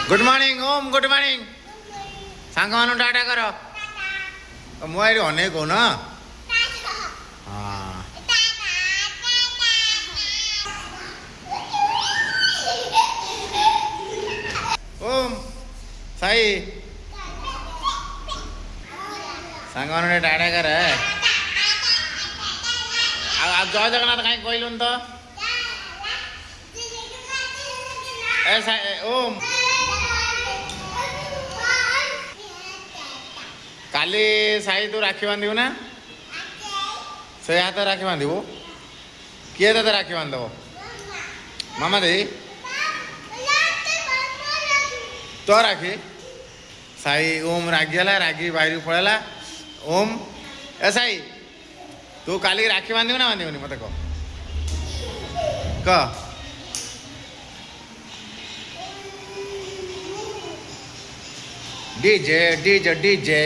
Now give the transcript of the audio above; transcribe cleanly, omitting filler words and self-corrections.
good morning ओम good morning सांगवानो Tata करो mobile होने को ना हाँ ओम साई सांगवानो ने टाटा कर अब जय जगन्नाथ कहीं कोई लून तो ऐसा ओम काली साई तू राखी बांधु ना से हाथ राखी बांधु किए तो राखी बांधो मामा दे तो राखी साई ओम रागिला रागी बाहरी पड़ेला ओम ए साई तू काली राखी बांधु ना बांधु मत कह डीजे डीजे डीजे